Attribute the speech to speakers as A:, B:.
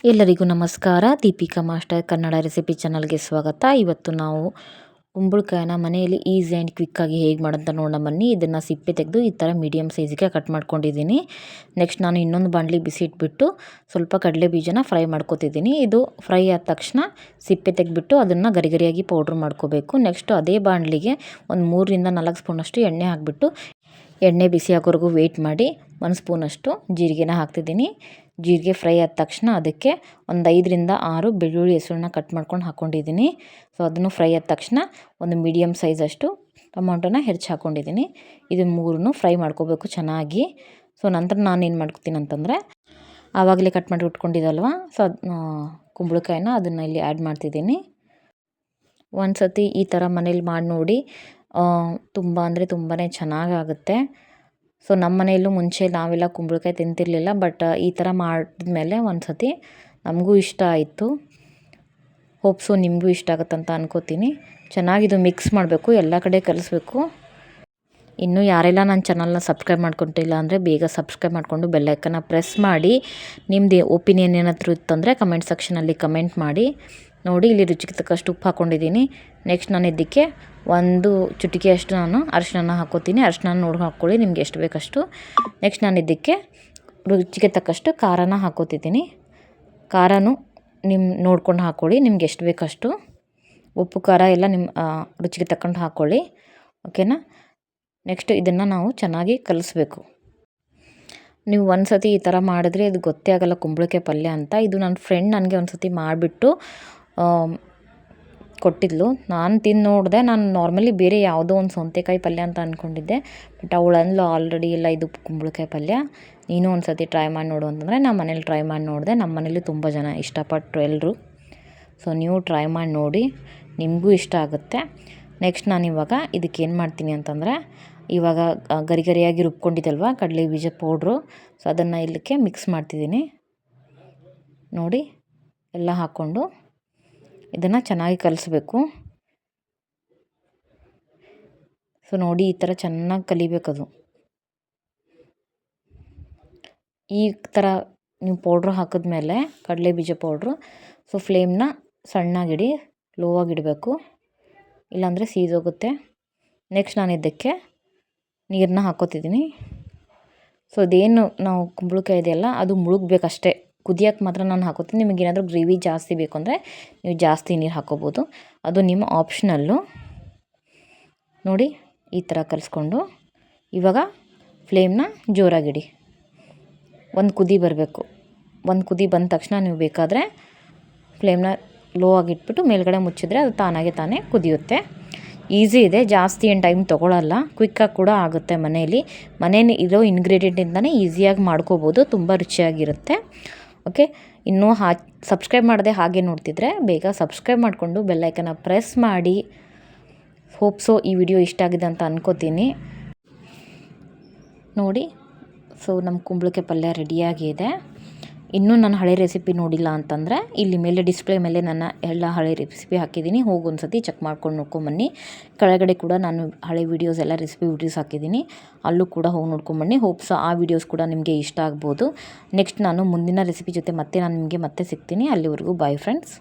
A: ಎಲ್ಲರಿಗೂ ನಮಸ್ಕಾರ. Deepika master Kannada recipe ಚಾನಲ್ಗೆ ಸ್ವಾಗತ. ಇವತ್ತು ನಾವು ಕುಂಬಳಕಾಯಿನ ಮನೆಯಲ್ಲಿ ಈಸಿ ಆ್ಯಂಡ್ ಕ್ವಿಕ್ಕಾಗಿ ಹೇಗೆ ಮಾಡೋಂತ ನೋಡೋಣ ಬನ್ನಿ. ಇದನ್ನು ಸಿಪ್ಪೆ ತೆಗೆದು ಈ ಥರ ಮೀಡಿಯಮ್ ಸೈಜಿಗೆ ಕಟ್ ಮಾಡ್ಕೊಂಡಿದ್ದೀನಿ. ನೆಕ್ಸ್ಟ್ ನಾನು ಇನ್ನೊಂದು ಬಾಣಲಿ ಬಿಸಿ ಇಟ್ಬಿಟ್ಟು ಸ್ವಲ್ಪ ಕಡಲೆ ಬೀಜನ ಫ್ರೈ ಮಾಡ್ಕೊತಿದ್ದೀನಿ. ಇದು ಫ್ರೈ ಆದ ತಕ್ಷಣ ಸಿಪ್ಪೆ ತೆಗೆದ್ಬಿಟ್ಟು ಅದನ್ನು ಗರಿಗರಿಯಾಗಿ ಪೌಡ್ರ್ ಮಾಡ್ಕೋಬೇಕು. ನೆಕ್ಸ್ಟು ಅದೇ ಬಾಣಲಿಗೆ ಒಂದು 3ರಿಂದ 4 ಸ್ಪೂನಷ್ಟು ಎಣ್ಣೆ ಹಾಕಿಬಿಟ್ಟು ಎಣ್ಣೆ ಬಿಸಿ ಆಗೋವರೆಗೂ ವೆಯ್ಟ್ ಮಾಡಿ 1 ಸ್ಪೂನಷ್ಟು ಜೀರಿಗೆನ ಹಾಕ್ತಿದ್ದೀನಿ. ಜೀರಿಗೆ ಫ್ರೈ ಆದ ತಕ್ಷಣ ಅದಕ್ಕೆ ಒಂದು 5ರಿಂದ 6 ಬೆಳ್ಳುಳ್ಳಿ ಹೆಸರನ್ನ ಕಟ್ ಮಾಡ್ಕೊಂಡು ಹಾಕ್ಕೊಂಡಿದ್ದೀನಿ. ಸೊ ಅದನ್ನು ಫ್ರೈ ಆದ ತಕ್ಷಣ ಒಂದು ಮೀಡಿಯಮ್ ಸೈಜಷ್ಟು ಟೊಮೊಟೊನ ಹೆಚ್ಚು ಹಾಕ್ಕೊಂಡಿದ್ದೀನಿ. ಇದು 3 ಫ್ರೈ ಮಾಡ್ಕೋಬೇಕು ಚೆನ್ನಾಗಿ. ಸೊ ನಂತರ ನಾನು ಏನು ಮಾಡ್ಕೊತೀನಿ ಅಂತಂದರೆ ಆವಾಗಲೇ ಕಟ್ ಮಾಡಿ ಇಟ್ಕೊಂಡಿದ್ದಲ್ವ, ಸೊ ಕುಂಬಳಕಾಯಿನ ಅದನ್ನು ಇಲ್ಲಿ ಆ್ಯಡ್ ಮಾಡ್ತಿದ್ದೀನಿ. ಒಂದು ಸತಿ ಈ ಥರ ಮನೇಲಿ ಮಾಡಿ ನೋಡಿ, ತುಂಬ ಅಂದರೆ ತುಂಬಾ ಚೆನ್ನಾಗಾಗುತ್ತೆ. ಸೊ ನಮ್ಮ ಮನೆಯಲ್ಲೂ ಮುಂಚೆ ನಾವೆಲ್ಲ ಕುಂಬಳಕಾಯಿ ತಿಂತಿರಲಿಲ್ಲ, ಬಟ್ ಈ ಥರ ಮಾಡಿದ್ಮೇಲೆ ಒಂದು ಸತಿ ನಮಗೂ ಇಷ್ಟ ಆಯಿತು. ಹೋಪ್ಸು ನಿಮಗೂ ಇಷ್ಟ ಆಗುತ್ತಂತ ಅನ್ಕೋತೀನಿ. ಚೆನ್ನಾಗಿದು ಮಿಕ್ಸ್ ಮಾಡಬೇಕು, ಎಲ್ಲ ಕಡೆ ಕಲಿಸ್ಬೇಕು. ಇನ್ನೂ ಯಾರೆಲ್ಲ ನನ್ನ ಚಾನಲ್ನ ಸಬ್ಸ್ಕ್ರೈಬ್ ಮಾಡ್ಕೊತಿಲ್ಲ ಅಂದರೆ ಬೇಗ ಸಬ್ಸ್ಕ್ರೈಬ್ ಮಾಡಿಕೊಂಡು ಬೆಲ್ಲೈಕನ್ನ ಪ್ರೆಸ್ ಮಾಡಿ. ನಿಮ್ಮದು ಒಪಿನಿಯನ್ ಏನಾದರೂ ಇತ್ತಂದರೆ ಕಮೆಂಟ್ ಸೆಕ್ಷನಲ್ಲಿ ಕಮೆಂಟ್ ಮಾಡಿ. ನೋಡಿ, ಇಲ್ಲಿ ರುಚಿಗೆ ತಕ್ಕಷ್ಟು ಉಪ್ಪು ಹಾಕ್ಕೊಂಡಿದ್ದೀನಿ. ನೆಕ್ಸ್ಟ್ ನಾನು ಇದಕ್ಕೆ 1 ಚುಟಿಕೆಯಷ್ಟು ನಾನು ಅರಿಶಿನ ಹಾಕ್ಕೋತೀನಿ. ಅರಿಶಿನ ನೋಡಿ ಹಾಕ್ಕೊಳ್ಳಿ ನಿಮ್ಗೆ ಎಷ್ಟು ಬೇಕಷ್ಟು. ನೆಕ್ಸ್ಟ್ ನಾನು ಇದಕ್ಕೆ ರುಚಿಗೆ ತಕ್ಕಷ್ಟು ಖಾರನ ಹಾಕ್ಕೋತಿದ್ದೀನಿ. ಖಾರನೂ ನೋಡ್ಕೊಂಡು ಹಾಕ್ಕೊಳ್ಳಿ, ನಿಮ್ಗೆ ಎಷ್ಟು ಬೇಕಷ್ಟು. ಉಪ್ಪು ಖಾರ ಎಲ್ಲ ನಿಮ್ಮ ರುಚಿಗೆ ತಕ್ಕಂಡು ಹಾಕ್ಕೊಳ್ಳಿ, ಓಕೆನಾ. ನೆಕ್ಸ್ಟ್ ಇದನ್ನು ನಾವು ಚೆನ್ನಾಗಿ ಕಲಿಸ್ಬೇಕು. ನೀವು ಒಂದು ಸತಿ ಈ ಥರ ಮಾಡಿದ್ರೆ ಇದು ಗೊತ್ತೇ ಆಗೋಲ್ಲ ಕುಂಬಳಕಾಯಿ ಪಲ್ಯ ಅಂತ. ಇದು ನನ್ನ ಫ್ರೆಂಡ್ ನನಗೆ ಒಂದು ಸತಿ ಮಾಡಿಬಿಟ್ಟು ಕೊಟ್ಟಿದ್ಲು. ನಾನು ತಿಂದು ನೋಡಿದೆ. ನಾನು ನಾರ್ಮಲಿ ಬೇರೆ ಯಾವುದೋ ಒಂದು ಸೌತೆಕಾಯಿ ಪಲ್ಯ ಅಂತ ಅಂದ್ಕೊಂಡಿದ್ದೆ, ಬಟ್ ಅವಳಂದ್ಲು ಆಲ್ರೆಡಿ ಇಲ್ಲ ಇದು ಕುಂಬಳಕಾಯಿ ಪಲ್ಯ, ನೀನು ಒಂದು ಸತಿ ಟ್ರೈ ಮಾಡಿ ನೋಡು ಅಂತಂದರೆ ನಾನು ಮನೇಲಿ ಟ್ರೈ ಮಾಡಿ ನೋಡಿದೆ. ನಮ್ಮ ಮನೇಲಿ ತುಂಬ ಜನ ಇಷ್ಟಪಟ್ಟರು ಎಲ್ಲರೂ. ಸೊ ನೀವು ಟ್ರೈ ಮಾಡಿ ನೋಡಿ, ನಿಮಗೂ ಇಷ್ಟ ಆಗುತ್ತೆ. ನೆಕ್ಸ್ಟ್ ನಾನು ಇವಾಗ ಇದಕ್ಕೆ ಏನು ಮಾಡ್ತೀನಿ ಅಂತಂದರೆ, ಇವಾಗ ಗರಿಗರಿಯಾಗಿ ರುಬ್ಕೊಂಡಿದ್ದಲ್ವ ಕಡಲೆ ಬೀಜ ಪೌಡ್ರು, ಸೊ ಅದನ್ನು ಇಲ್ಲಕ್ಕೆ ಮಿಕ್ಸ್ ಮಾಡ್ತಿದ್ದೀನಿ. ನೋಡಿ, ಎಲ್ಲ ಹಾಕ್ಕೊಂಡು ಇದನ್ನು ಚೆನ್ನಾಗಿ ಕಲಿಸ್ಬೇಕು. ಸೊ ನೋಡಿ, ಈ ಥರ ಚೆನ್ನಾಗಿ ಕಲಿಬೇಕದು. ಈ ಥರ ನೀವು ಪೌಡ್ರ್ ಹಾಕಿದ್ಮೇಲೆ ಕಡಲೆ ಬೀಜ ಪೌಡ್ರು, ಸೊ ಫ್ಲೇಮ್ನ ಸಣ್ಣಗಿಡಿ, ಲೋ ಆಗಿಡಬೇಕು, ಇಲ್ಲಾಂದರೆ ಸೀದೋಗುತ್ತೆ. ನೆಕ್ಸ್ಟ್ ನಾನು ಇದಕ್ಕೆ ನೀರನ್ನ ಹಾಕ್ಕೋತಿದ್ದೀನಿ. ಸೊ ಅದೇನು ನಾವು ಕುಂಬಳಕಾಯಿ ಇದೆಯಲ್ಲ ಅದು ಮುಳುಗಬೇಕಷ್ಟೇ, ಕುದಿಯೋಕ್ಕೆ ಮಾತ್ರ ನಾನು ಹಾಕೋತೀನಿ. ನಿಮಗೇನಾದರೂ ಗ್ರೇವಿ ಜಾಸ್ತಿ ಬೇಕು ಅಂದರೆ ನೀವು ಜಾಸ್ತಿ ನೀರು ಹಾಕ್ಕೋಬೋದು, ಅದು ನಿಮ್ಮ ಆಪ್ಷನಲ್ಲು. ನೋಡಿ, ಈ ಥರ ಕಲಿಸ್ಕೊಂಡು ಇವಾಗ ಫ್ಲೇಮ್ನ ಜೋರಾಗಿಡಿ. ಒಂದು ಕುದಿ ಬರಬೇಕು. ಒಂದು ಕುದಿ ಬಂದ ತಕ್ಷಣ ನೀವು ಬೇಕಾದರೆ ಫ್ಲೇಮ್ನ ಲೋ ಆಗಿಟ್ಬಿಟ್ಟು ಮೇಲ್ಗಡೆ ಮುಚ್ಚಿದ್ರೆ ಅದು ತಾನೇ ಕುದಿಯುತ್ತೆ. ಈಸಿ ಇದೆ, ಜಾಸ್ತಿ ಏನು ಟೈಮ್ ತೊಗೊಳ್ಳಲ್ಲ, ಕ್ವಿಕ್ಕಾಗಿ ಕೂಡ ಆಗುತ್ತೆ. ಮನೇಲಿ ಇರೋ ಇಂಗ್ರೀಡಿಯೆಂಟಿಂದನೇ ಈಸಿಯಾಗಿ ಮಾಡ್ಕೋಬೋದು, ತುಂಬ ರುಚಿಯಾಗಿರುತ್ತೆ. ಓಕೆ, ಇನ್ನೂ ಸಬ್ಸ್ಕ್ರೈಬ್ ಮಾಡದೆ ಹಾಗೆ ನೋಡ್ತಿದ್ರೆ ಬೇಗ ಸಬ್ಸ್ಕ್ರೈಬ್ ಮಾಡಿಕೊಂಡು ಬೆಲ್ಲೈಕನ್ನ ಪ್ರೆಸ್ ಮಾಡಿ. ಹೋಪ್ಸೋ ಈ ವಿಡಿಯೋ ಇಷ್ಟ ಆಗಿದೆ ಅಂತ ಅನ್ಕೋತೀನಿ. ನೋಡಿ, ಸೊ ನಮ್ಮ ಕುಂಬಳಕಾಯಿ ಪಲ್ಯ ರೆಡಿಯಾಗಿದೆ. ಇನ್ನೂ ನಾನು ಹಳೆ ರೆಸಿಪಿ ನೋಡಿಲ್ಲ ಅಂತಂದರೆ ಇಲ್ಲಿ ಮೇಲೆ ಡಿಸ್ಪ್ಲೇ ಮೇಲೆ ನನ್ನ ಎಲ್ಲ ಹಳೆ ರೆಸಿಪಿ ಹಾಕಿದ್ದೀನಿ, ಹೋಗಿ ಒಂದು ಸತಿ ಚೆಕ್ ಮಾಡ್ಕೊಂಡು ನೋಡ್ಕೊಂಬನ್ನಿ. ಕೆಳಗಡೆ ಕೂಡ ನಾನು ಹಳೆ ವೀಡಿಯೋಸ್ ಎಲ್ಲ ರೆಸಿಪಿ ವೀಡಿಯೋಸ್ ಹಾಕಿದ್ದೀನಿ, ಅಲ್ಲೂ ಕೂಡ ಹೋಗಿ ನೋಡ್ಕೊಂಬನ್ನಿ. ಹೋಪ್ಸ್ ಆ ವೀಡಿಯೋಸ್ ಕೂಡ ನಿಮಗೆ ಇಷ್ಟ ಆಗ್ಬೋದು. ನೆಕ್ಸ್ಟ್ ನಾನು ಮುಂದಿನ ರೆಸಿಪಿ ಜೊತೆ ನಾನು ನಿಮಗೆ ಮತ್ತೆ ಸಿಗ್ತೀನಿ. ಅಲ್ಲಿವರೆಗೂ ಬಾಯ್ ಫ್ರೆಂಡ್ಸ್.